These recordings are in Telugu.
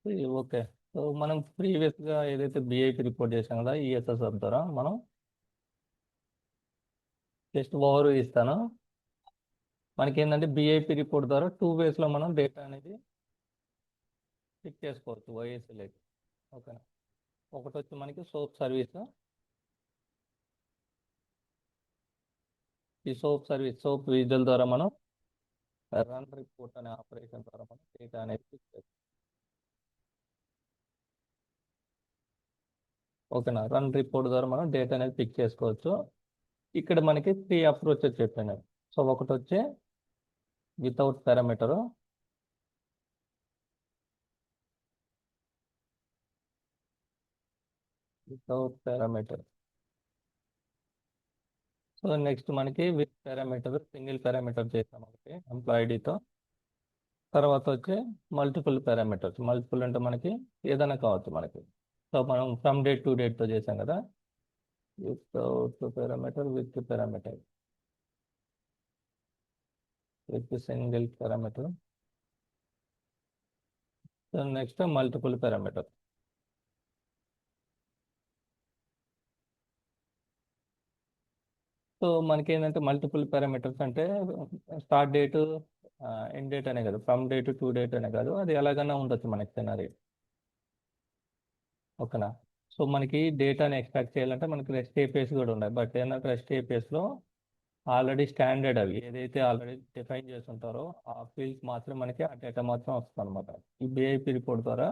ఓకే. సో మనం ప్రీవియస్గా ఏదైతే బిఐపి రిపోర్ట్ చేసాం కదా ఈఎస్ఎస్ఆర్ ద్వారా మనం జస్ట్ ఓవర్ ఇస్తాను. మనకి ఏంటంటే బిఐపి రిపోర్ట్ ద్వారా 2 వేస్లో మనం డేటా అనేది పిక్ చేసుకోవచ్చు వైఎస్ఎల్కి. ఓకేనా. ఒకటి వచ్చి మనకి సోప్ సర్వీస్. ఈ సోప్ విజువల్ ద్వారా మనం రన్ రిపోర్ట్ అనే ఆపరేషన్ ద్వారా మనం డేటా అనేది పిక్ చేసుకోవచ్చు. ఓకేనా. రన్ రిపోర్ట్ ద్వారా మనం డేటా అనేది పిక్ చేసుకోవచ్చు. ఇక్కడ మనకి 3 అప్రోచెస్ చెప్పాను. సో ఒకటి వచ్చి without parameter. Without parameter. So next మనకి విత్ పారామీటర్, సింగిల్ పారామీటర్ చేస్తాం ఒకటి ఎంప్లాయ్ ఐడితో. తర్వాత వచ్చి మల్టిపుల్ పారామీటర్స్. మల్టిపుల్ అంటే మనకి ఏదైనా కావచ్చు మనకి. సో మనం ఫ్రమ్ డేట్ టు డేట్తో చేసాం కదా. Without parameter, with parameter, with single parameter. So next multiple parameter. So మనకి ఏంటంటే మల్టిపుల్ పారామీటర్స్ అంటే స్టార్ట్ డేట్, ఎండ్ డేట్ అనే కాదు, ఫ్రమ్ డేట్ టు డేట్ అనే కాదు, అది ఎలాగైనా ఉండొచ్చు మనకి సినారీ. ఓకేనా. సో మనకి డేటాని ఎక్స్ట్రాక్ట్ చేయాలంటే మనకి రెస్ట్ ఏపీఎస్ కూడా ఉన్నాయి. బట్ ఏంటంటే రెస్ట్ ఏపీఎస్లో ఆల్రెడీ స్టాండర్డ్ అవి ఏదైతే ఆల్రెడీ డిఫైన్ చేస్తుంటారో ఆ ఫీల్డ్స్ మాత్రమే మనకి ఆ డేటా మాత్రం వస్తుంది అనమాట. ఈ బిఐపి రిపోర్ట్ ద్వారా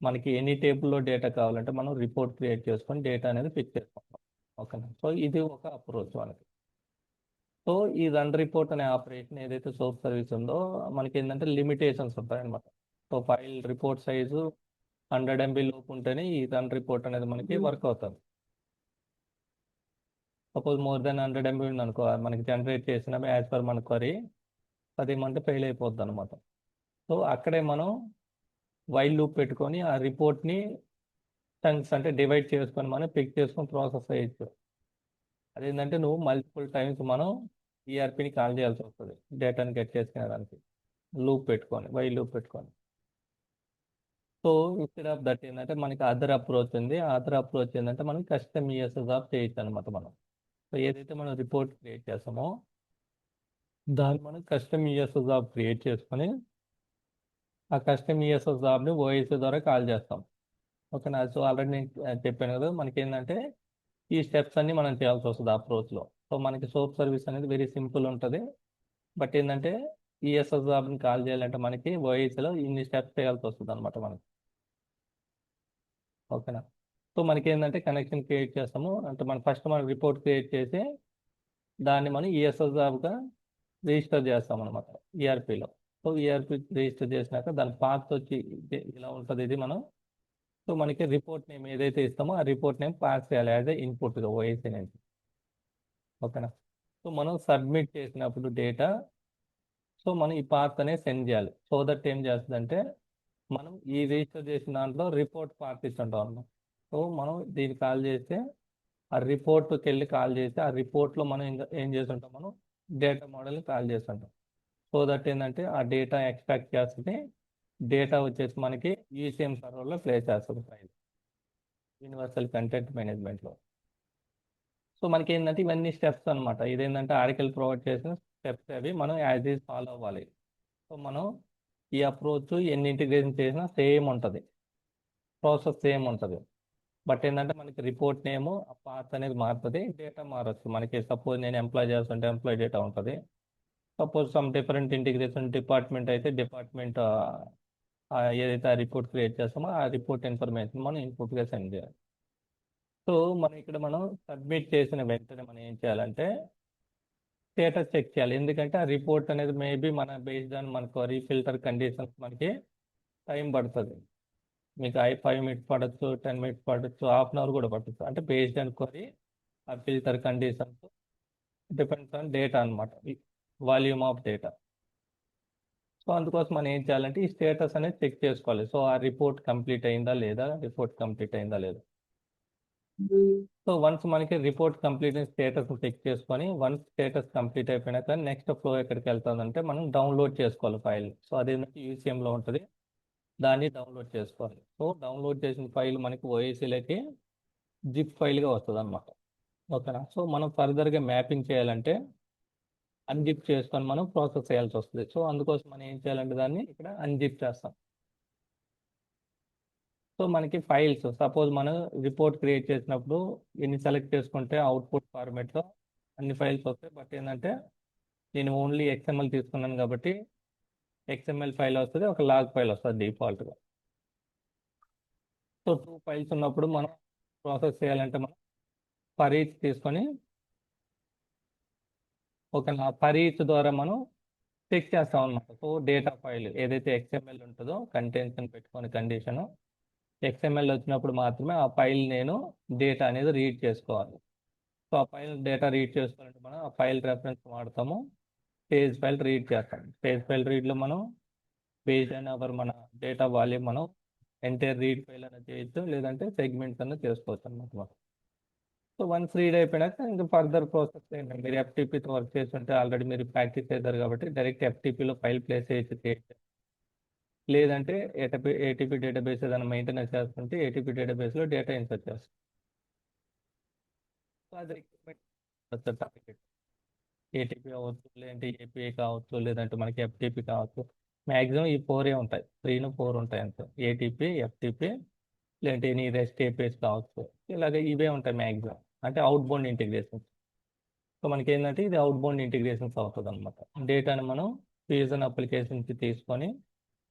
మనకి ఎనీ టేబుల్లో డేటా కావాలంటే మనం రిపోర్ట్ క్రియేట్ చేసుకొని డేటా అనేది పిక్ చేసుకుంటాం. ఓకేనా. సో ఇది ఒక అప్రోచ్ మనకి. సో ఈ రన్ రిపోర్ట్ అనే ఆపరేషన్ ఏదైతే సోప్ సర్వీస్ ఉందో మనకి ఏంటంటే లిమిటేషన్స్ ఉంటాయన్నమాట. So file report size 100 MB లోపు ఉంటేనే ఈ రన్ రిపోర్ట్ అనేది మనకి వర్క్ అవుతుంది. సపోజ్ మోర్ దెన్ 100 MB ఉంది అనుకో, మనకి జనరేట్ చేసిన యాజ్ పర్ మన క్వరీ అది మనకి ఫెయిల్ అయిపోద్ది అనమాట. సో అక్కడే మనం వైల్ లూప్ పెట్టుకొని ఆ రిపోర్ట్ని చంక్స్ అంటే డివైడ్ చేసుకొని మనం పిక్ చేసుకొని ప్రాసెస్ చేయొచ్చు. అదేంటంటే నువ్వు మల్టిపుల్ టైమ్స్ మనం ఈఆర్పిని కాల్ చేయాల్సి వస్తుంది డేటాని గెట్ చేసుకునేదానికి. లూప్ పెట్టుకొని, వైల్ లూప్ పెట్టుకొని. సో ఇన్స్టెడ్ ఆఫ్ దట్ ఏంటంటే మనకి అదర్ అప్రోచ్ ఉంది. ఆ అదర్ అప్రోచ్ ఏంటంటే మనం కస్టమ్ ఈఎస్ఎస్ ఆఫ్ చేయొచ్చు అనమాట మనం. సో ఏదైతే మనం రిపోర్ట్ క్రియేట్ చేస్తామో దాన్ని మనం కస్టమ్ ఈఎస్ఎస్ ఆఫ్ క్రియేట్ చేసుకొని ఆ కస్టమ్ ఈఎస్ఎస్ జాబ్ని ఓఎస్ఏ ద్వారా కాల్ చేస్తాం. ఓకేనా. సో ఆల్రెడీ నేను చెప్పాను కదా మనకి ఏంటంటే ఈ స్టెప్స్ అన్ని మనం చేయాల్సి వస్తుంది ఆ అప్రోచ్లో. సో మనకి సోప్ సర్వీస్ అనేది వెరీ సింపుల్ ఉంటుంది. బట్ ఏంటంటే ఈఎస్ఎస్ జాబ్ని కాల్ చేయాలంటే మనకి ఓఎస్ఏలో ఇన్ని స్టెప్స్ చేయాల్సి వస్తుంది అనమాట మనకి. ఓకేనా. సో మనకి ఏంటంటే కనెక్షన్ క్రియేట్ చేస్తాము అంటే మనం రిపోర్ట్ క్రియేట్ చేసి దాన్ని మనం ఈఎస్ఎస్ జాబ్గా రిజిస్టర్ చేస్తాం అనమాట ఈఆర్పిలో. సో ఈఆర్పి రిజిస్టర్ చేసినాక దాని పాత్ వచ్చి ఇలా ఉంటుంది ఇది మనం. సో మనకి రిపోర్ట్ నేమ్ ఏదైతే ఇస్తామో ఆ రిపోర్ట్ నేమ్ పాస్ చేయాలి యాజ్ ఏ ఇన్పుట్గా ఓఎస్సీ నుంచి. ఓకేనా. సో మనం సబ్మిట్ చేసినప్పుడు డేటా, సో మనం ఈ పాత్ అనేది సెండ్ చేయాలి. సో దట్ ఏం చేస్తుందంటే మనం ఈ రిజిస్టర్ చేసిన దాంట్లో రిపోర్ట్ పాత్ ఇస్తుంటాం అన్నమాట. సో మనం దీన్ని కాల్ చేస్తే ఆ రిపోర్ట్కి వెళ్ళి కాల్ చేస్తే ఆ రిపోర్ట్లో మనం ఇంకా ఏం చేస్తుంటాం, మనం డేటా మోడల్ని కాల్ చేస్తుంటాం. సో దట్ ఏంటంటే ఆ డేటా ఎక్స్ట్రాక్ట్ చేస్తుంది. డేటా వచ్చేసి మనకి ఈసీఎం సర్వర్లో ప్లే చేస్తుంది ఫైల్, యూనివర్సల్ కంటెంట్ మేనేజ్మెంట్లో. సో మనకి ఏంటంటే ఇవన్నీ స్టెప్స్ అనమాట. ఇదేంటంటే ఆర్టికల్ ప్రొవైడ్ చేసిన స్టెప్స్ అవి మనం యాజ్ ఈజ్ ఫాలో అవ్వాలి. సో మనం ఈ అప్రోచ్ ఎన్ని ఇంటిగ్రేషన్ చేసినా సేమ్ ఉంటుంది, ప్రాసెస్ సేమ్ ఉంటుంది. బట్ ఏంటంటే మనకి రిపోర్ట్ నేమ్ ఆ పాత్ అనేది మారుతుంది, డేటా మారచ్చు. మనకి సపోజ్ నేను ఎంప్లాయ్ చేస్తుంటే ఎంప్లాయ్ డేటా ఉంటుంది. Suppose some different integration department అయితే డిపార్ట్మెంట్ ఏదైతే ఆ రిపోర్ట్ క్రియేట్ చేస్తామో ఆ రిపోర్ట్ ఇన్ఫర్మేషన్ మనం ఇన్పుట్గా సెండ్ చేయాలి. సో మనం సబ్మిట్ చేసిన వెంటనే మనం ఏం చేయాలంటే స్టేటస్ చెక్ చేయాలి. ఎందుకంటే ఆ రిపోర్ట్ అనేది మేబీ మన బేస్డ్ ఆన్ మన క్వరీ ఫిల్టర్ కండిషన్స్ మనకి టైం పడుతుంది. మీకు 5 minutes పడచ్చు, 10 minutes పడచ్చు, హాఫ్-అన్-అవర్ కూడా పడచ్చు. అంటే బేస్డ్ ఆన్ క్వరీ ఆ filter conditions depends on data అనమాట, వాల్యూమ్ ఆఫ్ డేటా. సో అందుకోసం మనం ఏం చేయాలంటే ఈ స్టేటస్ అనేది చెక్ చేసుకోవాలి. సో ఆ రిపోర్ట్ కంప్లీట్ అయిందా లేదా, రిపోర్ట్ కంప్లీట్ అయిందా లేదా. సో వన్స్ మనకి రిపోర్ట్ కంప్లీట్ స్టేటస్ చెక్ చేసుకొని వన్స్ స్టేటస్ కంప్లీట్ అయిపోయినాక నెక్స్ట్ ఫ్లో ఎక్కడికి వెళ్తుందంటే మనం డౌన్లోడ్ చేసుకోవాలి ఫైల్. సో అదేంటంటే యూసీఎంలో ఉంటుంది. దాన్ని డౌన్లోడ్ చేసుకోవాలి. సో డౌన్లోడ్ చేసిన ఫైల్ మనకి ఓఎస్సీలోకి జిప్ ఫైల్గా వస్తుంది అనమాట. ఓకేనా. సో మనం ఫర్దర్గా మ్యాపింగ్ చేయాలంటే అన్జిప్ చేసుకొని మనం ప్రాసెస్ చేయాల్సి వస్తుంది. సో అందుకోసం మనం ఏం చేయాలంటే దాన్ని ఇక్కడ అన్జిప్ చేస్తాం. సో మనకి ఫైల్స్ సపోజ్ మనం రిపోర్ట్ క్రియేట్ చేసినప్పుడు ఎన్ని సెలెక్ట్ చేసుకుంటే అవుట్పుట్ ఫార్మేట్లో అన్ని ఫైల్స్ వస్తాయి. బట్ ఏంటంటే నేను ఓన్లీ XML తీసుకున్నాను కాబట్టి XML ఫైల్ వస్తుంది, ఒక లాగ్ ఫైల్ వస్తుంది డిఫాల్ట్గా. సో 2 ఫైల్స్ ఉన్నప్పుడు మనం ప్రాసెస్ చేయాలంటే మనం ఫర్ ఈచ్ తీసుకొని ఒక ఫర్ ఈచ్ ద్వారా మనం చెక్ చేస్తాం అనమాట. సో డేటా ఫైల్ ఏదైతే XML ఉంటుందో కంటెంట్స్ పెట్టుకొని కండిషన్ XML వచ్చినప్పుడు మాత్రమే ఆ ఫైల్ నేను డేటా అనేది రీడ్ చేసుకోవాలి. సో ఆ ఫైల్ డేటా రీడ్ చేసుకోవాలంటే మనం ఆ ఫైల్ రెఫరెన్స్ వాడతాము. పేజ్ ఫైల్ రీడ్ చేస్తాం. పేజ్ ఫైల్ రీడ్లో మనం పేజ్ అండ్ అవర్ మన డేటా వాల్యూమ్ మనం ఎంటైర్ రీడ్ ఫైల్ అనేది చేయొచ్చు, లేదంటే సెగ్మెంట్స్ అన్న చేసుకోవచ్చు అనమాట. సో వన్స్ రీడ్ అయిపోయినాక ఇంకా ఫర్దర్ ప్రాసెస్ ఏంటంటే మీరు FTPతో వర్క్ చేస్తుంటే ఆల్రెడీ మీరు ప్రాక్టీస్ చేశారు కాబట్టి డైరెక్ట్ FTPలో ఫైల్ ప్లేస్ చేయొచ్చు, లేదంటే ఏటీపీ డేటాబేస్ ఏదైనా మెయింటెనెన్స్ చేస్తుంటే ఏటీపీ డేటాబేస్లో డేటా ఇన్సర్ట్ చేస్తాం. సో అది రిక్వైర్మెంట్ టార్గెట్ ఏటీపీ అవ్వచ్చు, లేదంటే ఏపీఐ కావచ్చు, లేదంటే మనకి FTP కావచ్చు. మ్యాక్సిమం ఈ 4 ఉంటాయి, 3-4 ఉంటాయి అంతే. ఏటీపీ, FTP, లేదంటే ఎనీ రెస్ట్ ఏపీఎస్ కావచ్చు. ఇలాగ ఇవే ఉంటాయి మ్యాక్సిమం. అంటే అవుట్ బౌండ్ ఇంటిగ్రేషన్స్. సో మనకి ఏంటంటే ఇది అవుట్ బౌండ్ ఇంటిగ్రేషన్స్ అవుతుంది అనమాట. డేటాని మనం ఫ్యూజన్ అప్లికేషన్కి తీసుకొని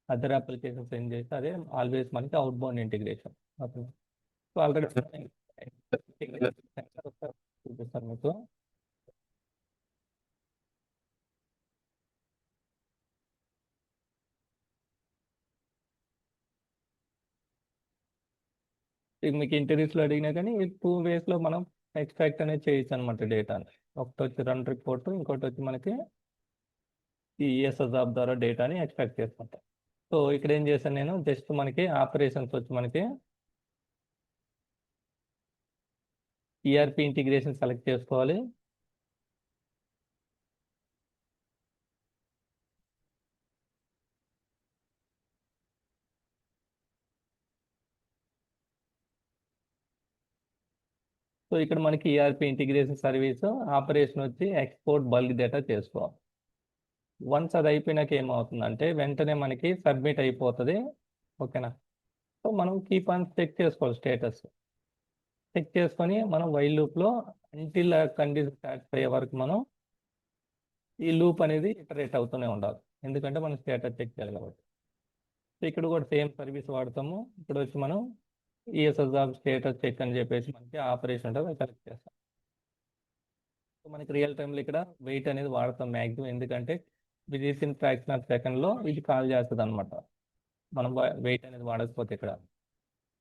అదర్ అప్లికేషన్స్ ఏం చేస్తే అదే ఆల్వేస్ మనకి out bound integration. Okay. So already చూపిస్తాను మీకు. ఇది మీకు ఇంటర్వ్యూస్లో అడిగినా కానీ ఈ 2 వేస్లో మనం ఎక్స్ట్రాక్ట్ అనేది చేయొచ్చు అనమాట డేటాని. ఒకటి వచ్చి రన్ రిపోర్ట్, ఇంకోటి వచ్చి మనకి ఈ ESSR ద్వారా డేటాని ఎక్స్ట్రాక్ట్ చేసుకుంటాం. సో ఇక్కడ ఏం చేశాను నేను, జస్ట్ మనకి ఆపరేషన్స్ వచ్చి మనకి ERP ఇంటిగ్రేషన్ సెలెక్ట్ చేసుకోవాలి. సో ఇక్కడ మనకి ERP ఇంటిగ్రేషన్ సర్వీస్ ఆపరేషన్ వచ్చి ఎక్స్పోర్ట్ బల్క్ డేటా చేసుకోవాలి. వన్స్ అది అయిపోయినాక ఏమవుతుందంటే వెంటనే మనకి సబ్మిట్ అయిపోతుంది. ఓకేనా. సో మనం కీప్ ఆన్ చెక్ చేసుకోవాలి స్టేటస్. చెక్ చేసుకొని మనం వైల్ లూప్లో అంటిల్ కండిషన్ సాటిస్ఫై అయ్యే వరకు మనం ఈ లూప్ అనేది ఇటరేట్ అవుతూనే ఉండాలి, ఎందుకంటే మనం స్టేటస్ చెక్ చేయాలి కాబట్టి. సో ఇక్కడ కూడా సేమ్ సర్వీస్ వాడతాము. ఇక్కడ వచ్చి మనం ESSR స్టేటస్ చెక్ అని చెప్పేసి మనకి ఆపరేషన్ ఉంటుంది, అది సెలెక్ట్ చేస్తాం. సో మనకి రియల్ టైంలో ఇక్కడ వెయిట్ అనేది వాడతాం మ్యాక్సిమం, ఎందుకంటే విత్ ఇన్ ఫ్రాక్షన్ ఆఫ్ సెకండ్లో ఇది కాల్ చేస్తుంది అనమాట. మనం వెయిట్ అనేది వాడకపోతే ఇక్కడ.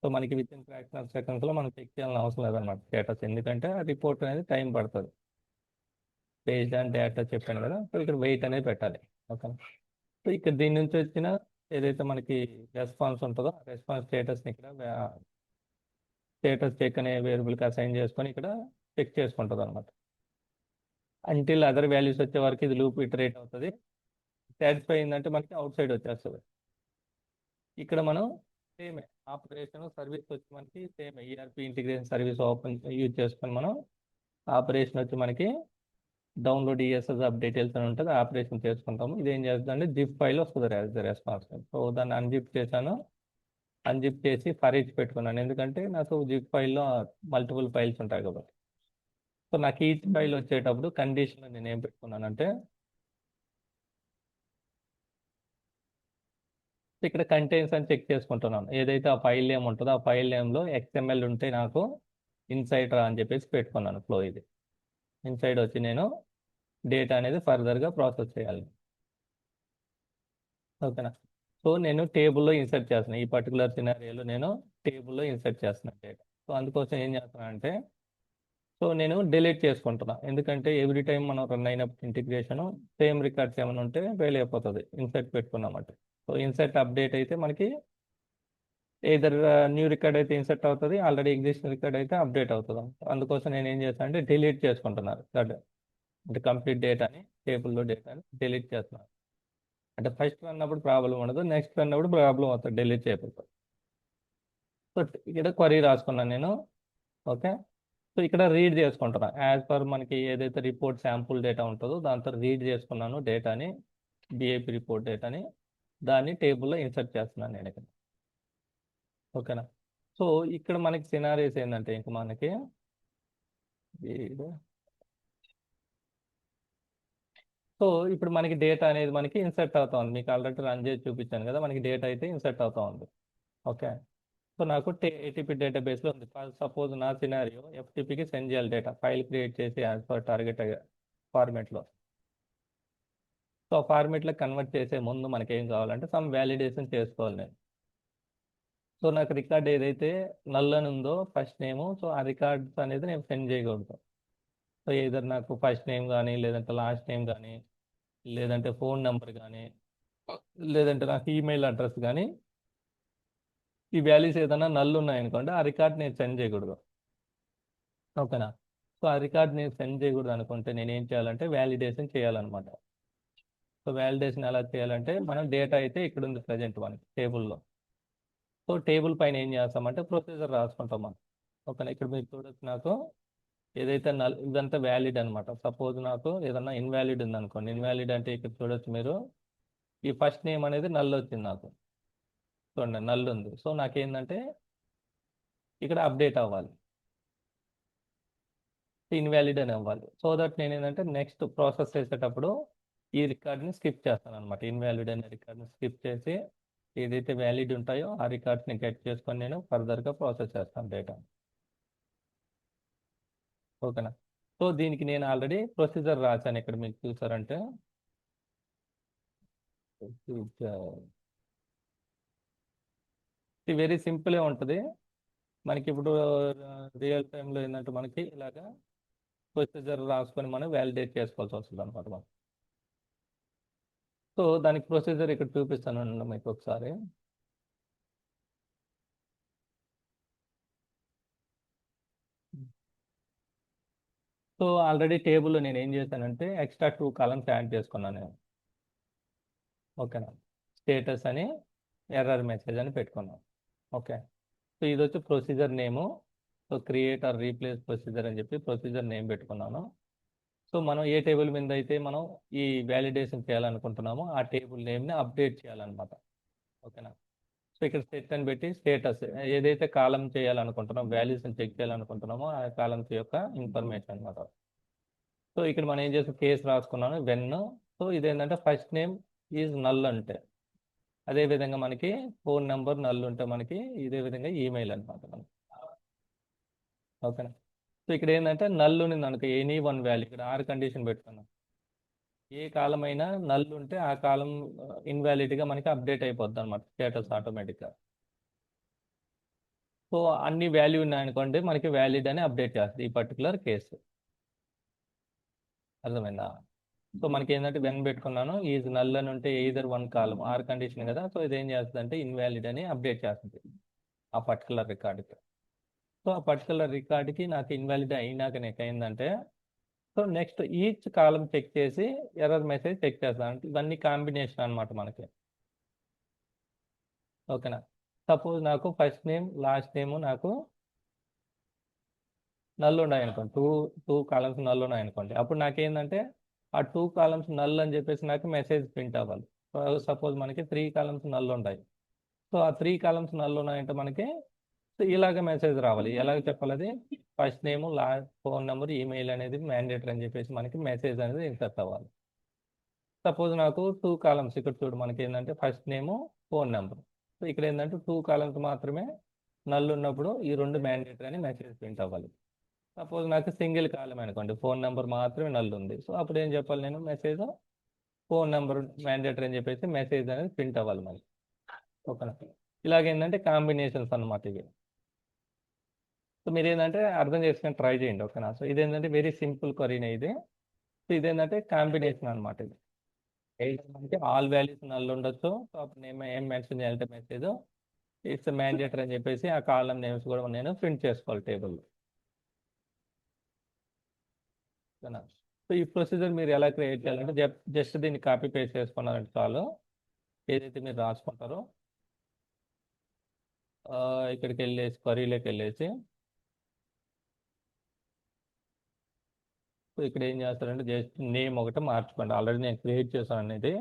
సో మనకి విత్ ఇన్ ఫ్రాక్షన్ ఆఫ్ సెకండ్స్లో మనం చెక్ చేయాల్సిన అవసరం లేదన్నమాట స్టేటస్, ఎందుకంటే ఆ రిపోర్ట్ అనేది టైం పడుతుంది. పేజ్ అండ్ డేటా చెప్పాను కదా, సో ఇక్కడ వెయిట్ అనేది పెట్టాలి. ఓకే. సో ఇక్కడ దీని నుంచి వచ్చిన ఏదైతే మనకి రెస్పాన్స్ ఉంటుందో రెస్పాన్స్ స్టేటస్ని ఇక్కడ స్టేటస్ చెక్ అనే వేరియబుల్కి అసైన్ చేసుకొని ఇక్కడ చెక్ చేసుకుంటుంది అనమాట. అంటిల్ అదర్ వాల్యూస్ వచ్చే వరకు ఇది లూప్ ఇటరేట్ అవుతుంది. సాటిస్ఫై అయిందంటే మనకి అవుట్ సైడ్ వచ్చేస్తుంది. ఇక్కడ మనం సేమ్ ఆపరేషన్ సర్వీస్ వచ్చి మనకి same ERP integration service open use చేసుకొని మనం ఆపరేషన్ వచ్చి మనకి డౌన్లోడ్ ESSR డీటెయిల్స్ అని ఉంటుంది, ఆపరేషన్ చేసుకుంటాము. ఇది ఏం చేస్తుందంటే జిప్ ఫైల్ వస్తుంది యాజ్ ద రెస్పాన్స్. సో దాన్ని అన్జిప్ చేశాను. అన్జిప్ చేసి ఫర్ ఈచ్ పెట్టుకున్నాను, ఎందుకంటే నాకు జిప్ ఫైల్లో మల్టిపుల్ ఫైల్స్ ఉంటాయి కాబట్టి. సో నాకు ఈచ్ ఫైల్ వచ్చేటప్పుడు కండిషన్ నేను ఏం పెట్టుకున్నానంటే ఇక్కడ కంటైన్స్ అని చెక్ చేసుకుంటున్నాను. ఏదైతే ఆ ఫైల్ నేమ్ ఉంటుందో ఆ ఫైల్ నేమ్లో XML ఉంటే నాకు ఇన్సైడ్ రా అని చెప్పేసి పెట్టుకున్నాను ఫ్లో. ఇది ఇన్సైడ్ వచ్చి నేను డేటా అనేది ఫర్దర్గా ప్రాసెస్ చేయాలి. ఓకేనా. సో నేను టేబుల్లో ఇన్సర్ట్ చేస్తున్నాను, ఈ పర్టికులర్ సినారియోలో నేను టేబుల్లో ఇన్సర్ట్ చేస్తున్నాను డేటా. సో అందుకోసం ఏం చేస్తున్నాను అంటే సో నేను డిలీట్ చేసుకుంటున్నా, ఎందుకంటే ఎవ్రీ టైం మనం రన్ అయినప్పుడు ఇంటిగ్రేషన్ సేమ్ రికార్డ్స్ ఏమైనా ఉంటే ఫెయిల్ అయిపోతుంది ఇన్సర్ట్ పెట్టుకున్నామంటే. సో ఇన్సర్ట్ అప్డేట్ అయితే మనకి ఏదర్ న్యూ రికార్డ్ అయితే ఇన్సర్ట్ అవుతుంది, ఆల్రెడీ ఎగ్జిస్టింగ్ రికార్డ్ అయితే అప్డేట్ అవుతుంది. అందుకోసం నేను ఏం చేస్తాను అంటే డిలీట్ చేసుకుంటున్నాను అంటే కంప్లీట్ డేటాని టేబుల్లో డేటాని డిలీట్ చేస్తున్నాను. అంటే ఫస్ట్ రన్ అప్పుడు ప్రాబ్లం ఉండదు, నెక్స్ట్ రన్ అప్పుడు ప్రాబ్లం అవుతుంది, డిలీట్ చేయకపోతే. సో ఇక్కడ క్వరీ రాసుకున్నాను నేను. ఓకే. సో ఇక్కడ రీడ్ చేసుకుంటున్నా యాజ్ పర్ మనకి ఏదైతే రిపోర్ట్ శాంపుల్ డేటా ఉంటుందో దాంతో రీడ్ చేసుకున్నాను డేటాని, బిఏపి రిపోర్ట్ డేటాని, దాన్ని టేబుల్లో ఇన్సర్ట్ చేస్తున్నాను నేను ఇక్కడ. ఓకేనా. సో ఇక్కడ మనకి సినారీస్ ఏంటంటే ఇంక మనకి సో ఇప్పుడు మనకి డేటా అనేది మనకి ఇన్సర్ట్ అవుతా ఉంది. మీకు ఆల్రెడీ రన్ చేసి చూపించాను కదా, మనకి డేటా అయితే ఇన్సర్ట్ అవుతా ఉంది. ఓకే. సో నాకు ఏటీపీ డేటాబేస్లో ఉంది. సపోజ్ నా సినారియో ఎఫ్టీపీకి సెండ్ చేయాలి డేటా, ఫైల్ క్రియేట్ చేసి యాజ్ పర్ టార్గెట్ ఫార్మేట్లో. సో ఆ ఫార్మేట్లో కన్వర్ట్ చేసే ముందు మనకి ఏం కావాలంటే సమ్ వ్యాలిడేషన్ చేసుకోవాలి నేను. సో నాకు రికార్డ్ ఏదైతే నల్ అని ఉందో ఫస్ట్ నేము, సో ఆ రికార్డ్స్ అనేది నేను సెండ్ చేయకూడదు. సో ఏదర్ నాకు ఫస్ట్ నేమ్ కానీ, లేదంటే లాస్ట్ నేమ్ కానీ, లేదంటే ఫోన్ నెంబర్ కానీ, లేదంటే నాకు ఈమెయిల్ అడ్రస్ కానీ, ఈ వాల్యూస్ ఏదైనా నల్ ఉన్నాయనుకోండి ఆ రికార్డ్ నేను సెండ్ చేయకూడదు. ఓకేనా. సో ఆ రికార్డ్ నేను సెండ్ చేయకూడదు అనుకుంటే నేను ఏం చేయాలంటే వ్యాలిడేషన్ చేయాలన్నమాట. సో వ్యాలిడేషన్ ఎలా చేయాలంటే మనం డేటా అయితే ఇక్కడ ఉంది ప్రజెంట్ మనకి టేబుల్లో. సో టేబుల్ పైన ఏం చేస్తామంటే ప్రొసీజర్ రాసుకుంటాం మనం. ఓకేనా. ఇక్కడ మీరు చూడొచ్చు నాకు ఏదైతే నల్ ఇదంతా వ్యాలిడ్ అనమాట. సపోజ్ నాకు ఏదన్నా ఇన్వాలిడ్ ఉంది అనుకోండి, ఇన్వాలిడ్ అంటే ఇక్కడ చూడొచ్చు మీరు ఈ ఫస్ట్ నేమ్ అనేది నల్ వచ్చింది నాకు. చూడండి నల్ ఉంది. సో నాకేంటంటే ఇక్కడ అప్డేట్ అవ్వాలి, ఇన్వాలిడ్ అని అవ్వాలి. సో దట్ నేను ఏంటంటే నెక్స్ట్ ప్రాసెస్ చేసేటప్పుడు ఈ రికార్డ్ని స్కిప్ చేస్తాను అనమాట. ఇన్వాలిడ్ అనే రికార్డ్ని స్కిప్ చేసి ఏదైతే వ్యాలిడ్ ఉంటాయో ఆ రికార్డ్స్ని గెట్ చేసుకొని నేను ఫర్దర్గా ప్రాసెస్ చేస్తాను డేటా. ఓకేనా. సో దీనికి నేను ఆల్రెడీ ప్రొసీజర్ రాశాను ఇక్కడ, మీకు చూసారంటే ఇది వెరీ సింపుల్ ఉంటుంది. మనకి ఇప్పుడు రియల్ టైంలో ఏంటంటే మనకి ఇలాగా ప్రొసీజర్ రాసుకొని మనం వ్యాలిడేట్ చేసుకోవాల్సి వస్తుంది అనమాట మనం. సో దానికి ప్రొసీజర్ ఇక్కడ చూపిస్తాను మీకు ఒకసారి. సో ఆల్రెడీ టేబుల్లో నేను ఏం చేశానంటే ఎక్స్ట్రా 2 కాలమ్స్ యాడ్ చేసుకున్నాను నేను. ఓకేనా. స్టేటస్ అని, ఎర్రర్ మెసేజ్ అని పెట్టుకున్నాను. ఓకే. సో ఇది వచ్చి procedure name. So create are replace procedure అని చెప్పి ప్రొసీజర్ నేమ్ పెట్టుకున్నాను. సో మనం ఏ టేబుల్ మీద అయితే మనం ఈ వ్యాలిడేషన్ చేయాలనుకుంటున్నామో ఆ టేబుల్ నేమ్ని అప్డేట్ చేయాలన్నమాట. ఓకేనా. సో ఇక్కడ సెట్ అని పెట్టి స్టేటస్ ఏదైతే కాలం చేయాలనుకుంటున్నామో, వాల్యూస్ని చెక్ చేయాలనుకుంటున్నామో ఆ కాలమ్స్ యొక్క ఇన్ఫర్మేషన్ అనమాట. సో ఇక్కడ మనం ఏం చేస్తాం, కేసు రాసుకున్నాను వెన్. సో ఇదేంటంటే ఫస్ట్ నేమ్ ఈజ్ నల్ అంటే, అదే విధంగా మనకి ఫోన్ నెంబర్ నల్ ఉంటే మనకి ఇదే విధంగా ఈమెయిల్ అనమాట మనకి. ఓకేనా. సో ఇక్కడ ఏంటంటే నల్ ఉంది అనుకో, ఎనీ వన్ వాల్యూ, ఇక్కడ ఆర్ కండిషన్ పెట్టుకున్నాం. ఏ కాలం అయినా నల్ ఉంటే ఆ కాలం ఇన్వాలిడ్గా మనకి అప్డేట్ అయిపోద్ది అనమాట స్టేటస్ ఆటోమేటిక్గా. సో అన్ని వాల్యూ ఉన్నాయనుకోండి మనకి వ్యాలిడ్ అని అప్డేట్ చేస్తుంది ఈ పర్టికులర్ కేసు. అర్థమైందా. సో మనకి ఏంటంటే వెన్ పెట్టుకున్నాను, ఈజ్ నల్ అని ఉంటే either one column, or condition కదా. సో ఇది ఏం చేస్తుంది అంటే ఇన్వాలిడ్ అని అప్డేట్ చేస్తుంది ఆ పర్టికులర్ రికార్డుకి. సో ఆ పర్టికులర్ రికార్డుకి నాకు ఇన్వాలిడ్ అయినాక నాకు ఏంటంటే, so next each column check చేసి ఎర్రర్ మెసేజ్ చెక్ చేస్తాను. అంటే ఇవన్నీ కాంబినేషన్ అనమాట మనకి. ఓకేనా. సపోజ్ నాకు ఫస్ట్ నేమ్ లాస్ట్ నేమ్ నాకు నల్ ఉన్నాయి అనుకోండి, టూ టూ కాలమ్స్ నల్ ఉన్నాయి అనుకోండి, అప్పుడు నాకేంటంటే ఆ 2 కాలమ్స్ నల్ అని చెప్పేసి నాకు మెసేజ్ ప్రింట్ అవ్వాలి. సపోజ్ మనకి 3 కాలమ్స్ నల్ ఉంటాయి. సో ఆ 3 కాలమ్స్ నల్ ఉన్నాయంటే మనకి సో ఇలాగ మెసేజ్ రావాలి. ఎలాగ చెప్పాలి అది, first name, phone number, email అనేది మ్యాండేటరీ అని చెప్పేసి మనకి మెసేజ్ అనేది ఇన్సర్ట్ అవ్వాలి. సపోజ్ నాకు 2 కాలమ్స్ ఇక్కడ చూడు మనకి ఏంటంటే ఫస్ట్ నేము, ఫోన్ నెంబర్. సో ఇక్కడ ఏంటంటే 2 కాలమ్స్ మాత్రమే నల్ ఉన్నప్పుడు ఈ రెండు మ్యాండేటరీ అని మెసేజ్ ప్రింట్ అవ్వాలి. సపోజ్ నాకు సింగిల్ కాలం అనుకోండి, ఫోన్ నెంబర్ మాత్రమే నల్ ఉంది. సో అప్పుడు ఏం చెప్పాలి నేను, మెసేజ్ ఫోన్ నెంబర్ మ్యాండేటరీ అని చెప్పేసి మెసేజ్ అనేది ప్రింట్ అవ్వాలి మనకి. ఓకేనా. ఇలాగేంటంటే కాంబినేషన్స్ అన్నమాట ఇవి. సో మీరు ఏంటంటే అర్థం చేసుకొని ట్రై చేయండి. ఓకేనా. సో ఇదేంటంటే వెరీ సింపుల్ క్వరీనే ఇది. సో ఇదేంటంటే కాంబినేషన్ అనమాట ఇది. మనకి ఆల్ వాల్యూస్ నల్ ఉండొచ్చు. సో అప్పుడు నేను ఏం మెన్షన్ చేయాలంటే మెసేజ్ ఇట్స్ మ్యాండేటరీ అని చెప్పేసి ఆ కాలం నేమ్స్ కూడా నేను ప్రింట్ చేసుకోవాలి టేబుల్లో. ఓకేనా. సో ఈ ప్రొసీజర్ మీరు ఎలా క్రియేట్ చేయాలంటే జస్ట్ దీన్ని కాపీ పేస్ట్ చేసుకున్నారంటే చాలు. ఏదైతే మీరు రాసుకుంటారో ఇక్కడికి వెళ్ళేసి క్వరీలోకి వెళ్ళేసి సో ఇక్కడ ఏం చేస్తారంటే జస్ట్ నేమ్ ఒకటి మార్చుకోండి. ఆల్రెడీ నేను క్రియేట్ చేశాను అనేది.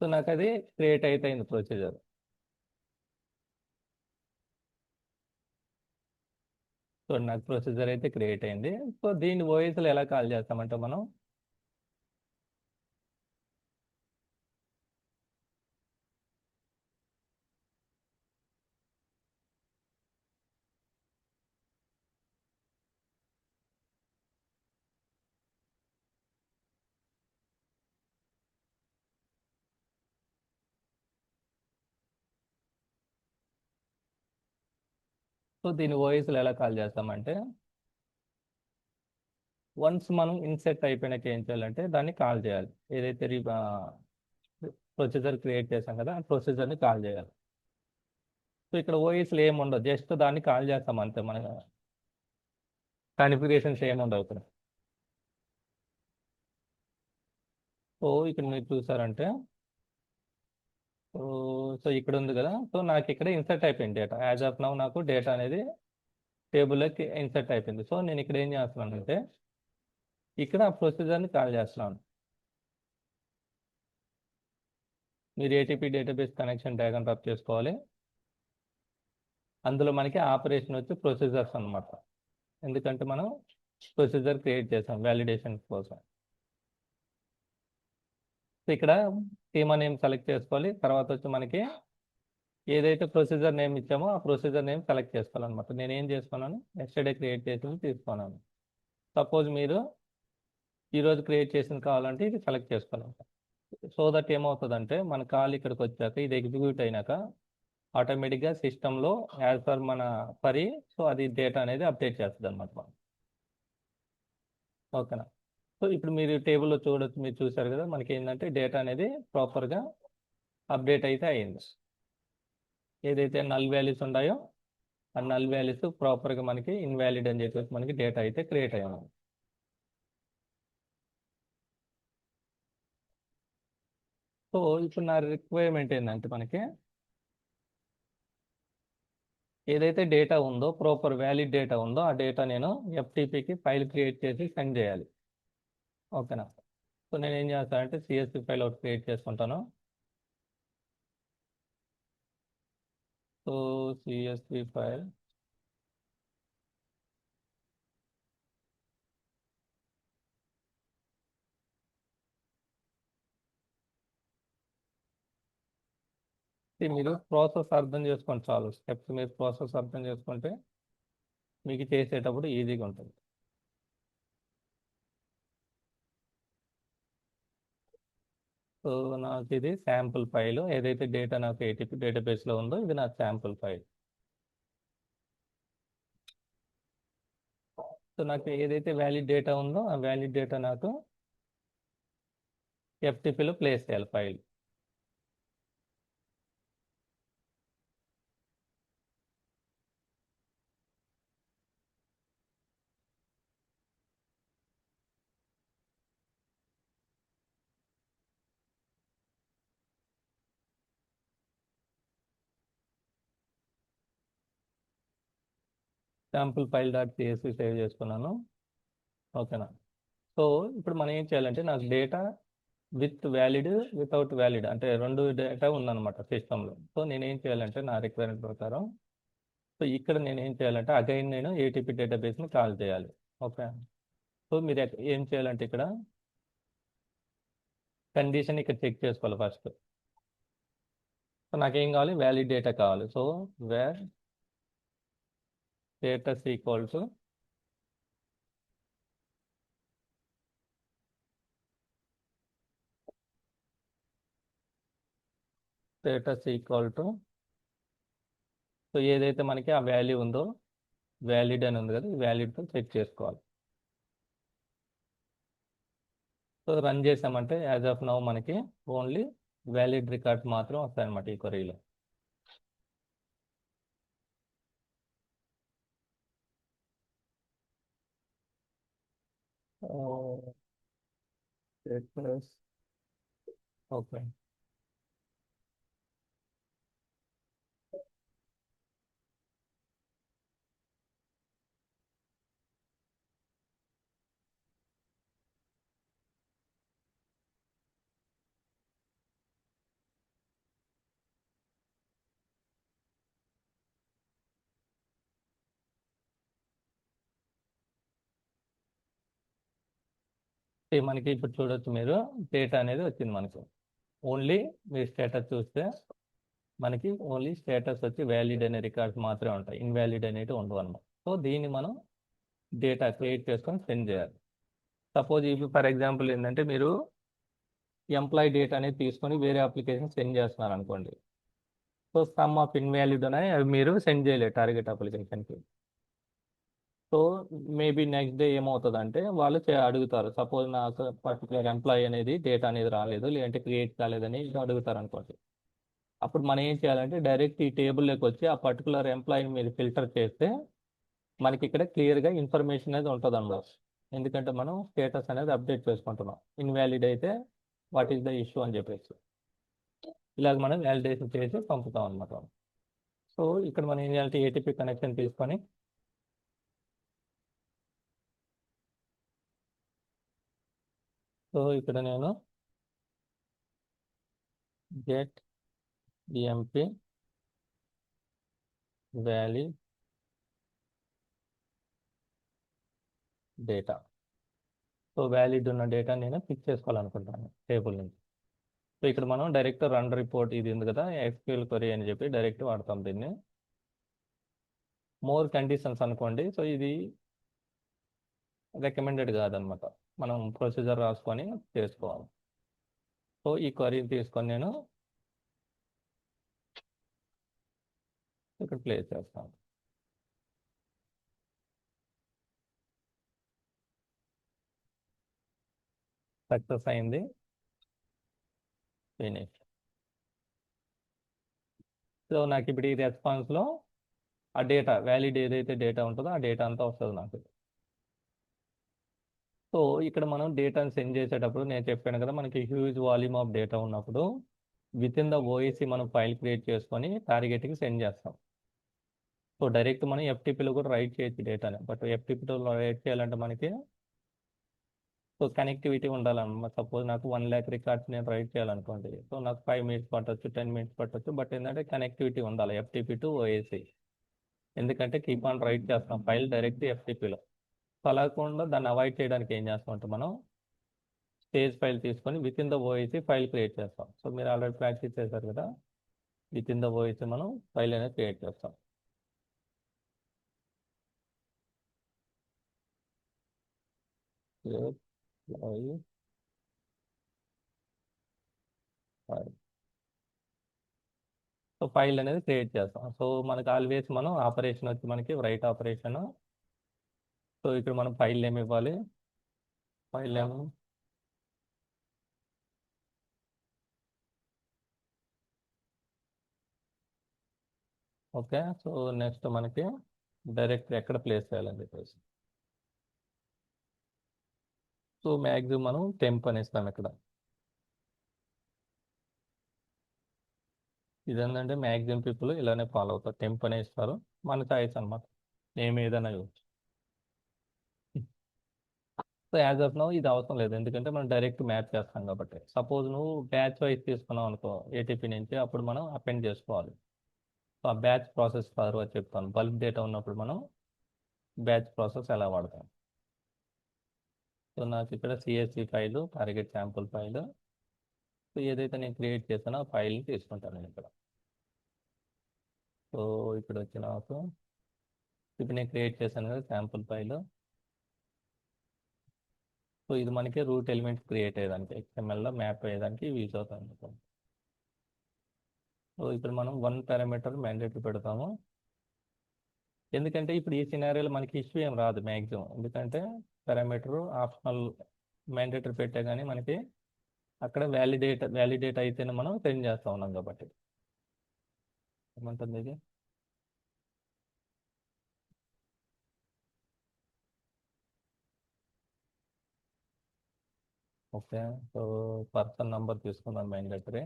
సో నాకు అది క్రియేట్ అయితే అయింది ప్రొసీజర్. సో నాకు ప్రొసీజర్ అయితే క్రియేట్ అయింది. సో దీన్ని ఓఎస్లో ఎలా కాల్ చేస్తామంటే మనం సో దీన్ని ఓఎస్లో ఎలా కాల్ చేస్తామంటే వన్స్ మనం ఇన్సెట్ అయిపోయినాక ఏం చేయాలంటే దాన్ని కాల్ చేయాలి. ఏదైతే ప్రొసీజర్ క్రియేట్ చేసాం కదా ఆ ప్రొసీజర్ని కాల్ చేయాలి. సో ఇక్కడ ఓఎస్లో ఏమి ఉండదు, జస్ట్ దాన్ని కాల్ చేస్తాం అంతే. మన కాన్ఫిగరేషన్స్ ఏమి ఉండవు ఇక్కడ. సో ఇక్కడ మీరు చూసారంటే సో సో ఇక్కడ ఉంది కదా. సో నాకు ఇక్కడ ఇన్సర్ట్ అయిపోయింది డేటా. యాజ్ ఆఫ్ నౌ నాకు డేటా అనేది టేబుల్లోకి ఇన్సర్ట్ అయిపోయింది. సో నేను ఇక్కడ ఏం చేస్తున్నాను అంటే ఇక్కడ ఆ ప్రొసీజర్ని కాల్ చేస్తున్నాను. మీరు ATP database connection drag and drop చేసుకోవాలి. అందులో మనకి ఆపరేషన్ వచ్చి ప్రొసీజర్స్ అన్నమాట. ఎందుకంటే మనం ప్రొసీజర్ క్రియేట్ చేసాం వ్యాలిడేషన్ కోసం. సో ఇక్కడ స్కీమా నేమ్ సెలెక్ట్ చేసుకోవాలి. తర్వాత వచ్చి మనకి ఏదైతే ప్రొసీజర్ నేమ్ ఇచ్చామో ఆ ప్రొసీజర్ నేమ్ సెలెక్ట్ చేసుకోవాలన్నమాట. నేను ఏం చేసుకున్నాను, ఎస్టర్డే క్రియేట్ చేసింది తీసుకున్నాను. సపోజ్ మీరు ఈరోజు క్రియేట్ చేసింది కావాలంటే ఇది సెలెక్ట్ చేసుకోవాలంట. సో దట్ ఏమవుతుందంటే మన కాల్ ఇక్కడికి వచ్చాక ఇది ఎగ్జిక్యూట్ అయినాక ఆటోమేటిక్గా సిస్టంలో యాజ్ పర్ మన పరి సో అది డేటా అనేది అప్డేట్ చేస్తుంది అనమాట మనం. ఓకేనా. సో ఇప్పుడు మీరు టేబుల్లో చూడొచ్చు, మీరు చూసారు కదా మనకి ఏంటంటే డేటా అనేది ప్రాపర్గా అప్డేట్ అయితే అయ్యింది. ఏదైతే నల్ వాల్యూస్ ఉన్నాయో ఆ నల్ వాల్యూస్ ప్రాపర్గా మనకి ఇన్వాలిడ్ అని చెప్పేసి మనకి డేటా అయితే క్రియేట్ అయ్యాము. సో ఇప్పుడు నా రిక్వైర్మెంట్ ఏంటంటే మనకి ఏదైతే డేటా ఉందో ప్రాపర్ వ్యాలిడ్ డేటా ఉందో ఆ డేటా నేను ఎఫ్టీపీకి ఫైల్ క్రియేట్ చేసి సెండ్ చేయాలి. ఓకేనా. సో నేను ఏం చేస్తానంటే సిఎస్వి ఫైల్ ఒకటి క్రియేట్ చేసుకుంటాను. సో సిఎస్వి ఫైల్ మీరు ప్రాసెస్ అర్థం చేసుకోండి చాలు. స్టెప్స్ మీరు ప్రాసెస్ అర్థం చేసుకుంటే మీకు చేసేటప్పుడు ఈజీగా ఉంటుంది. సో నాకు ఇది శాంపుల్ ఫైల్. ఏదైతే డేటా నాకు ఏటీపీ డేటాబేస్లో ఉందో ఇది నా శాంపుల్ ఫైల్. సో నాకు ఏదైతే వ్యాలిడ్ డేటా ఉందో ఆ వ్యాలిడ్ డేటా నాకు ఎఫ్టీపీలో ప్లేస్ చేయాలి file. Sample file dot CSV save చేసుకున్నాను. ఓకేనా. సో ఇప్పుడు మనం ఏం చేయాలంటే నాకు data with valid without valid అంటే రెండు డేటా ఉందన్నమాట సిస్టంలో. సో నేను ఏం చేయాలంటే నా రిక్వైర్మెంట్ ప్రకారం సో ఇక్కడ నేను ఏం చేయాలంటే అగైన్ నేను ఏటీపీ డేటాబేస్ని కాల్ చేయాలి. ఓకే. సో మీరు ఏం చేయాలంటే ఇక్కడ కండిషన్ ఇక్కడ చెక్ చేసుకోవాలి ఫస్ట్. సో నాకేం కావాలి, వ్యాలిడ్ డేటా కావాలి. So where status equal to status equal to so ఏదైతే మనకి ఆ వాల్యూ ఉందో వ్యాలిడ్ అని ఉంది కదా ఈ వ్యాలిడ్తో చెక్ చేసుకోవాలి. సో రన్ చేసామంటే యాజ్ ఆఫ్ నౌ మనకి ఓన్లీ వ్యాలిడ్ రికార్డ్స్ మాత్రం వస్తాయన్నమాట ఈ క్వరీలో. ఓకే. మనకి ఇప్పుడు చూడొచ్చు మీరు డేటా అనేది వచ్చింది మనకు. ఓన్లీ మీరు స్టేటస్ చూస్తే మనకి ఓన్లీ స్టేటస్ వచ్చి వ్యాలిడ్ అనే రికార్డ్స్ మాత్రమే ఉంటాయి, ఇన్వాలిడ్ అనేవి ఉండవు అన్నమాట. సో దీన్ని మనం డేటా క్రియేట్ చేసుకొని సెండ్ చేయాలి. సపోజ్ ఇప్పుడు ఫర్ ఎగ్జాంపుల్ ఏంటంటే మీరు ఎంప్లాయీ డేటా అనేది తీసుకొని వేరే అప్లికేషన్ సెండ్ చేస్తున్నారు అనుకోండి. సో సమ్ ఆఫ్ ఇన్వాలిడ్ అని అవి మీరు సెండ్ చేయలేదు టార్గెట్ అప్లికేషన్కి. సో మేబీ నెక్స్ట్ డే ఏమవుతుందంటే వాళ్ళు అడుగుతారు, సపోజ్ నాకు పర్టికులర్ ఎంప్లాయీ అనేది డేటా అనేది రాలేదు, లేదంటే క్రియేట్ కాలేదని అడుగుతారు అనుకోండి. అప్పుడు మనం ఏం చేయాలంటే డైరెక్ట్ ఈ టేబుల్లోకి వచ్చి ఆ పర్టికులర్ ఎంప్లాయీని మీరు ఫిల్టర్ చేస్తే మనకి ఇక్కడ క్లియర్గా ఇన్ఫర్మేషన్ అనేది ఉంటుంది అన్నమాట. ఎందుకంటే మనం స్టేటస్ అనేది అప్డేట్ చేసుకుంటున్నాం. ఇన్వాలిడ్ అయితే వాట్ ఈస్ ద ఇష్యూ అని చెప్పేసి ఇలాగ మనం వ్యాలిడేషన్ చేసి పంపుతాం అనమాట. సో ఇక్కడ మనం ఏం చేయాలంటే ఏటీపీ కనెక్షన్ తీసుకొని సో ఇక్కడ నేను get MP valid data, so valid ఉన్న డేటా నేను పిక్ చేసుకోవాలనుకుంటాను టేబుల్ నుంచి. సో ఇక్కడ మనం డైరెక్ట్ రన్ రిపోర్ట్ ఇది ఉంది కదా ఎస్క్యూఎల్ క్వరీ అని చెప్పి డైరెక్ట్ వాడతాం దీన్ని. మోర్ కండిషన్స్ అనుకోండి, సో ఇది రికమెండెడ్ కాదనమాట, మనం ప్రొసీజర్ రాసుకొని చేసుకోవాలి. సో ఈ క్వరీ తీసుకొని నేను ఇక్కడ ప్లేస్ చేస్తాను. సక్సెస్ అయింది, ఫినిష్. సో నాకు ఇప్పుడు ఈ రెస్పాన్స్లో ఆ డేటా వ్యాలిడ్ ఏదైతే డేటా ఉంటుందో ఆ డేటా అంతా వస్తుంది నాకు. సో ఇక్కడ మనం డేటాను సెండ్ చేసేటప్పుడు నేను చెప్పాను కదా మనకి హ్యూజ్ వాల్యూమ్ ఆఫ్ డేటా ఉన్నప్పుడు విత్ ఇన్ ద ఓఎస్సి మనం ఫైల్ క్రియేట్ చేసుకొని టార్గెట్కి సెండ్ చేస్తాం. సో డైరెక్ట్ మనం ఎఫ్టీపీలో కూడా రైట్ చేయొచ్చు డేటాని, బట్ ఎఫ్టీపీలో రైట్ చేయాలంటే మనకి సో కనెక్టివిటీ ఉండాలన్నమాట. సపోజ్ నాకు 1,00,000 రికార్డ్స్ నేను రైట్ చేయాలనుకోండి, సో నాకు 5 మినిట్స్ పట్టొచ్చు, 10 మినిట్స్ పట్టొచ్చు, బట్ ఏంటంటే కనెక్టివిటీ ఉండాలి ఎఫ్టీపీ టు ఓఎస్సి. ఎందుకంటే కీప్ ఆన్ రైట్ చేస్తాం ఫైల్ డైరెక్ట్ ఎఫ్టీపీలో. సో అలా కాకుండా దాన్ని అవాయిడ్ చేయడానికి ఏం చేస్తామంటే మనం స్టేజ్ ఫైల్ తీసుకొని with in the OSC file create చేస్తాం. సో మీరు ఆల్రెడీ ప్రాక్టీస్ చేశారు కదా, విత్ ఇన్ ద ఓఎస్సి మనం ఫైల్ అనేది క్రియేట్ చేస్తాం. సో ఫైల్ అనేది క్రియేట్ చేస్తాం. సో మనకి ఆల్వేస్ మనం ఆపరేషన్ వచ్చి మనకి రైట్ ఆపరేషన్. సో ఇక్కడ మనం ఫైల్ నేమ్ ఇవ్వాలి, file name okay. So next మనకి డైరెక్ట్ ఎక్కడ ప్లేస్ చేయాలని చెప్పేసి సో మ్యాక్సిమం మనం టెంప్ అని ఇస్తాం ఇక్కడ. ఇదేంటంటే మ్యాక్సిమం పీపుల్ ఇలానే ఫాలో అవుతారు, టెంప్ అనే ఇస్తారు, మన చాయిస్ అనమాట, నేమ్ ఏదైనా ఇవ్వచ్చు. సో యాజ్ ఆఫ్ నౌ ఇది అవసరం లేదు, ఎందుకంటే మనం డైరెక్ట్ మ్యాప్ చేస్తాం కాబట్టి. సపోజ్ నువ్వు బ్యాచ్ వైజ్ తీసుకున్నావు అనుకో ఏటీపీ నుంచి, అప్పుడు మనం అపెండ్ చేసుకోవాలి. సో ఆ బ్యాచ్ ప్రాసెస్ తర్వాత చెప్తాను, బల్క్ డేటా ఉన్నప్పుడు మనం బ్యాచ్ ప్రాసెస్ ఎలా వాడతాం. సో నాకు ఇక్కడ CSV file target sample file, so ఏదైతే నేను క్రియేట్ చేసానో ఆ ఫైల్ని తీసుకుంటాను నేను ఇక్కడ. సో ఇక్కడ వచ్చి నాకు ఇప్పుడు నేను క్రియేట్ చేశాను కదా శాంపుల్ ఫైల్. సో ఇది మనకి రూట్ ఎలిమెంట్స్ క్రియేట్ అయ్యేదానికి ఎక్స్ఎంఎల్లో మ్యాప్ అయ్యేదానికి యూజ్ అవుతుంది. సో ఇప్పుడు మనం 1 పారామీటర్ మ్యాండేటరీ పెడతాము, ఎందుకంటే ఇప్పుడు ఈ సినారియోలో మనకి ఇష్యూ ఏం రాదు మ్యాక్సిమం, ఎందుకంటే పారామీటర్ ఆప్షనల్ మ్యాండేటరీ పెట్టే కానీ మనకి అక్కడ వ్యాలిడేట్ అయితేనే మనం సెండ్ చేస్తా ఉన్నాం కాబట్టి ఏమంటుంది ఇది. ఓకే. సో పర్సన్ నంబర్ తీసుకుందాం మ్యాండేటరీ.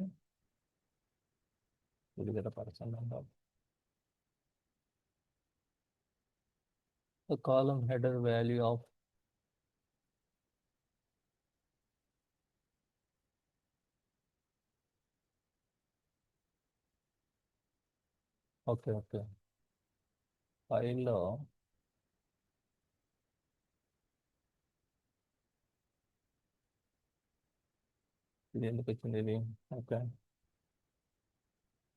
ఇది కదా person number. Column header value of. Okay okay. ఫైల్లో ఇది ఎందుకు వచ్చింది ఇది. ఓకే.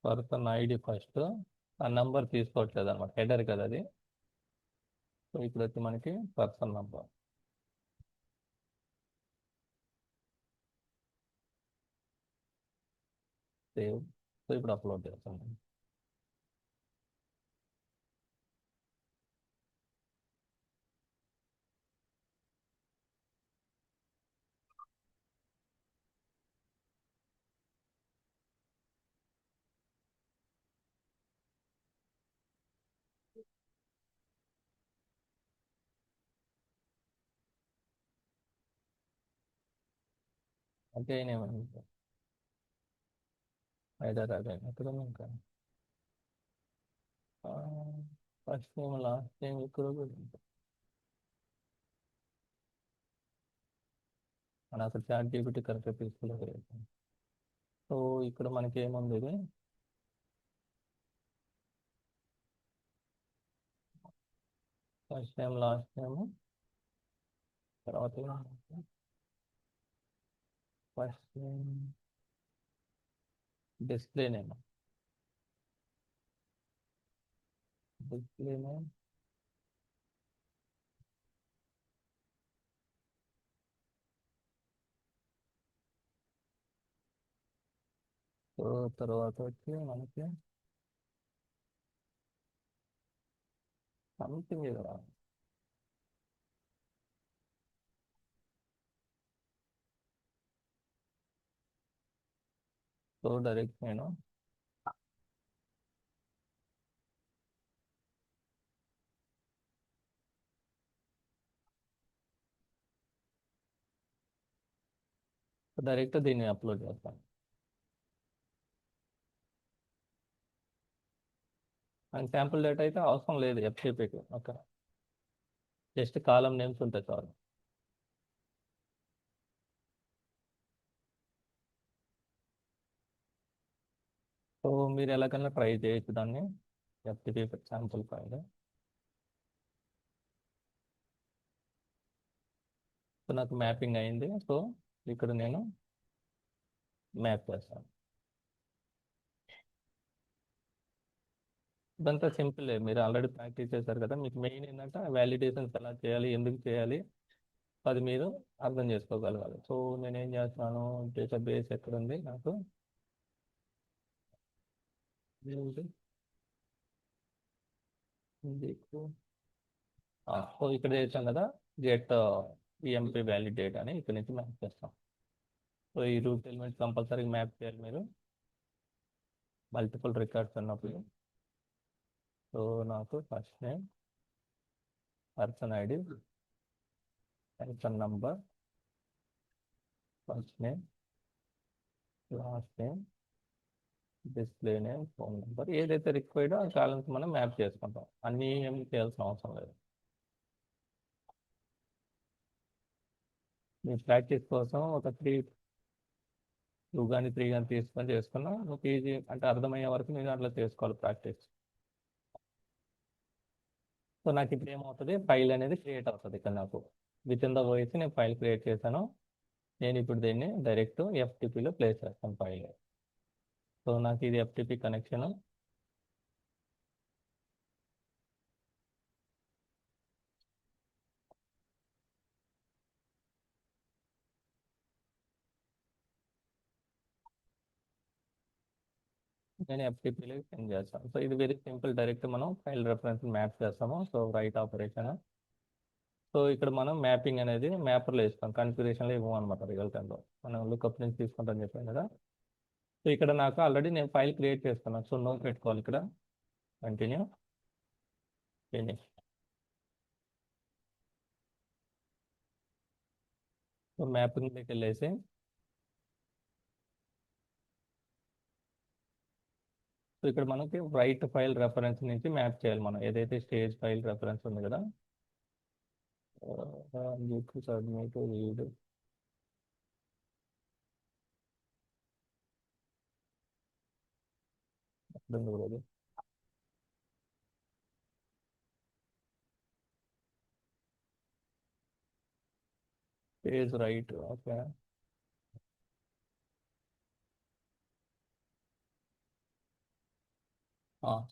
పర్సన్ ఐడి ఫస్ట్, ఆ నంబర్ తీసుకోవట్లేదు అనమాట, హెడర్ కదా అది. సో ఇప్పుడు వచ్చి మనకి పర్సన్ నంబర్ సేవ్. సో ఇప్పుడు అప్లోడ్ చేస్తాం. అంటే హైదర్ అదే ఎక్కడ ఉంది ఇంకా. ఫస్ట్ నేమ్ లాస్ట్ నేమ్ ఇక్కడ కూడా ఉంది. మన అసలు చాట్ జీపీటీ కరెక్ట్గా తీసుకోలేదు. సో ఇక్కడ మనకి ఏముంది ఇది. ఫస్ట్ నేమ్ లాస్ట్ నేమ్ తర్వాత first name display name. Display name so తర్వాత వచ్చి మనకి సంథింగ్ కదా. సో డైరెక్ట్ నేను డైరెక్ట్ దీన్ని అప్లోడ్ చేస్తాను. అండ్ శాంపుల్ డేటా అయితే అవసరం లేదు ఎఫ్టీపీకి. ఓకే. జస్ట్ కాలం నేమ్స్ ఉంటాయి చాలు. సో మీరు ఎలాగైనా ట్రై చేయొచ్చు దాన్ని, ఎఫ్టీపీ శాంపుల్ ఫైల్. సో నాకు మ్యాపింగ్ అయింది. సో ఇక్కడ నేను మ్యాప్ చేస్తాను. ఇదంతా సింపుల్, మీరు ఆల్రెడీ ప్రాక్టీస్ చేశారు కదా. మీకు మెయిన్ ఏంటంటే వ్యాలిడేషన్స్ ఎలా చేయాలి, ఎందుకు చేయాలి, అది మీరు అర్థం చేసుకోగలగాలి. సో నేనేం చేస్తున్నాను, డేటాబేస్ ఎక్కడ ఉంది నాకు. ఏంటి? మీకు సో ఇక్కడ చేసాం కదా, గెట్ ఈఎంపీ వ్యాలిడేట్ అని ఇక్కడ నుంచి మ్యాప్ చేస్తాం. సో ఈ రూట్ ఎలిమెంట్ కంపల్సరీ మ్యాప్ చేయాలి మీరు, మల్టిపుల్ రికార్డ్స్ ఉన్నప్పుడు. సో నాకు first name, person ID, person number, first name, last name, display name, phone number, ఏదైతే రిక్వైర్డో ఆ కాలమ్స్ మనం మ్యాప్ చేసుకుంటాం. అన్నీ ఏం చేయాల్సిన అవసరం లేదు. మీ ప్రాక్టీస్ కోసం ఒక 2 కానీ 3 కానీ తీసుకొని చేసుకున్నా ఒక ఈజీ, అంటే అర్థమయ్యే వరకు మీరు అట్లా చేసుకోవాలి ప్రాక్టీస్. సో నాకు ఇప్పుడు ఏమవుతుంది, ఫైల్ అనేది క్రియేట్ అవుతుంది ఇక్కడ నాకు. విత్ ఇన్ ద వాయిస్ నేను ఫైల్ క్రియేట్ చేశాను. నేను ఇప్పుడు దీన్ని డైరెక్ట్ ఎఫ్టీపీలో ప్లేస్ చేస్తాను ఫైల్. సో నాకు ఇది ఎఫ్టీపీ కనెక్షన్. నేను ఎఫ్టీపీలో సెండ్ చేస్తాను. సో ఇది వెరీ సింపుల్, డైరెక్ట్ మనం ఫైల్ రెఫరెన్స్ మ్యాప్ చేస్తాము. So right operation. సో ఇక్కడ మనం మ్యాపింగ్ అనేది మ్యాపర్లో ఇస్తాం, కన్ఫిగరేషన్లో ఇవ్వం అనమాట రియల్ టైంలో. మనం లుకప్ నుంచి తీసుకుంటాం చెప్పాను కదా. సో ఇక్కడ నాకు ఆల్రెడీ నేను ఫైల్ క్రియేట్ చేస్తున్నాను. సో నో పెట్టుకోవాలి ఇక్కడ, కంటిన్యూ, ఫినిష్. సో మ్యాపింగ్లోకి వెళ్ళేసి సో ఇక్కడ మనకి రైట్ ఫైల్ రెఫరెన్స్ నుంచి మ్యాప్ చేయాలి మనం, ఏదైతే స్టేజ్ ఫైల్ రెఫరెన్స్ ఉంది కదా. Submit read, page write, okay.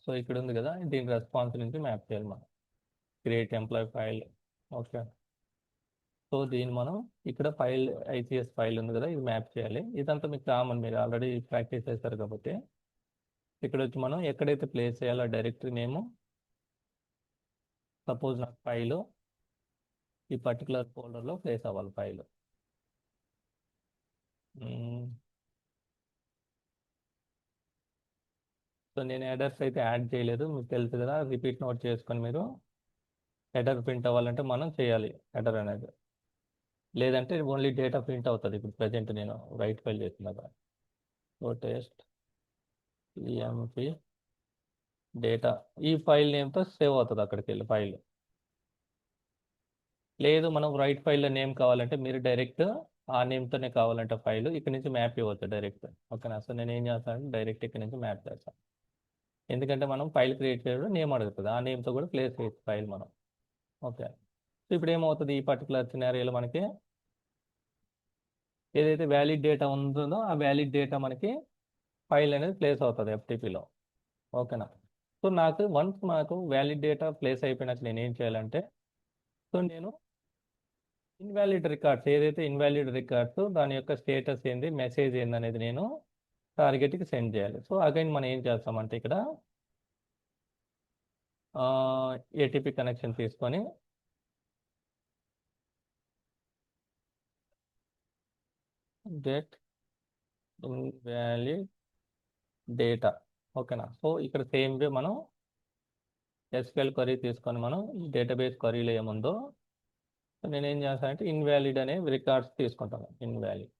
So ఇక్కడ ఉంది కదా, దీని రెస్పాన్స్ నుంచి మ్యాప్ చేయాలి మనం, create employee file, okay. So దీన్ని మనం ఇక్కడ ఫైల్ ఐసిఎస్ ఫైల్ ఉంది కదా, ఇది మ్యాప్ చేయాలి. ఇదంతా మీకు కామన్, మీరు ఆల్రెడీ ప్రాక్టీస్ చేస్తారు కాబట్టి. ఇక్కడ వచ్చి మనం ఎక్కడైతే ప్లేస్ చేయాలో డైరెక్టరీ నేము, సపోజ్ నాకు ఫైలు ఈ పర్టికులర్ ఫోల్డర్లో ప్లేస్ అవ్వాలి ఫైల్. సో నేను హెడర్స్ అయితే యాడ్ చేయలేదు, మీకు తెలుసు కదా, రిపీట్ నోట్ చేసుకొని మీరు హెడర్ ప్రింట్ అవ్వాలంటే మనం చేయాలి హెడర్ అనేది, లేదంటే ఓన్లీ డేటా ప్రింట్ అవుతుంది. ఇప్పుడు ప్రజెంట్ నేను రైట్ ఫైల్ చేస్తున్నా. సో టెస్ట్ ఈఎంపి డేటా, ఈ ఫైల్ నేమ్తో సేవ్ అవుతుంది అక్కడికి వెళ్ళి ఫైల్. లేదు మనం రైట్ ఫైల్లో నేమ్ కావాలంటే మీరు డైరెక్ట్ ఆ నేమ్తోనే కావాలంటే ఫైల్ ఇక్కడ నుంచి మ్యాప్ ఇవ్వచ్చు డైరెక్ట్, ఓకేనా. సో నేను ఏం చేస్తానంటే డైరెక్ట్ ఇక్కడ నుంచి మ్యాప్ చేస్తాను, ఎందుకంటే మనం ఫైల్ క్రియేట్ చేయడం నేమ్ అడుగుతుంది, ఆ నేమ్తో కూడా ప్లేస్ చేయొచ్చు ఫైల్ మనం, ఓకే. సో ఇప్పుడు ఏమవుతుంది, ఈ పర్టికులర్ సినారియోలో మనకి ఏదైతే వ్యాలిడ్ డేటా ఉంటుందో ఆ వ్యాలిడ్ డేటా మనకి ఫైల్ అనేది ప్లేస్ అవుతుంది ఎఫ్టీపీలో, ఓకేనా. సో నాకు వ్యాలిడ్ డేటా ప్లేస్ అయిపోయినాక నేను ఏం చేయాలంటే, సో నేను ఇన్వాలిడ్ రికార్డ్స్, ఏదైతే ఇన్వాలిడ్ రికార్డ్స్ దాని యొక్క స్టేటస్ ఏంది, మెసేజ్ ఏంది అనేది నేను టార్గెట్కి సెండ్ చేయాలి. సో అగైన్ మనం ఏం చేస్తామంటే ఇక్కడ ఏటీపీ కనెక్షన్ తీసుకొని గెట్ ఇన్వాలిడ్ డేటా, ఓకేనా. సో ఇక్కడ సేమ్ వే మనం ఎస్క్యూఎల్ క్వరీ తీసుకొని మనం ఈ డేటాబేస్ క్వరీలో ఏముందో నేను ఏం చేస్తానంటే ఇన్వాలిడ్ అనే రికార్డ్స్ తీసుకుంటాను, ఇన్వాలిడ్.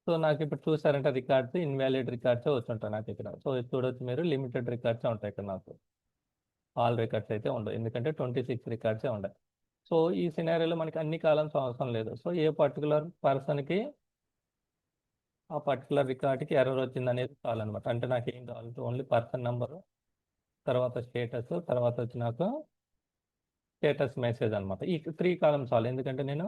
సో నాకు ఇప్పుడు చూసారంటే రికార్డ్స్ ఇన్వాలిడ్ రికార్డ్స్ వచ్చుంటాయి నాకు ఇక్కడ. సో ఇది చూడొచ్చు మీరు, లిమిటెడ్ రికార్డ్స్ ఉంటాయి ఇక్కడ నాకు, ఆల్ రికార్డ్స్ అయితే ఉండవు, ఎందుకంటే 26 రికార్డ్సే ఉన్నాయి. సో ఈ సినారియోలో మనకి అన్ని కాలమ్స్ అవసరం లేదు. సో ఏ పర్టికులర్ పర్సన్కి ఆ పర్టికులర్ రికార్డ్కి ఎర్రర్ వచ్చింది అనేది చాలన్నమాట. అంటే నాకు ఏం కావాలి, ఓన్లీ పర్సన్ నెంబరు, తర్వాత స్టేటస్, తర్వాత వచ్చి నాకు స్టేటస్ మెసేజ్ అనమాట. ఈ 3 కాలమ్స్ చాలు, ఎందుకంటే నేను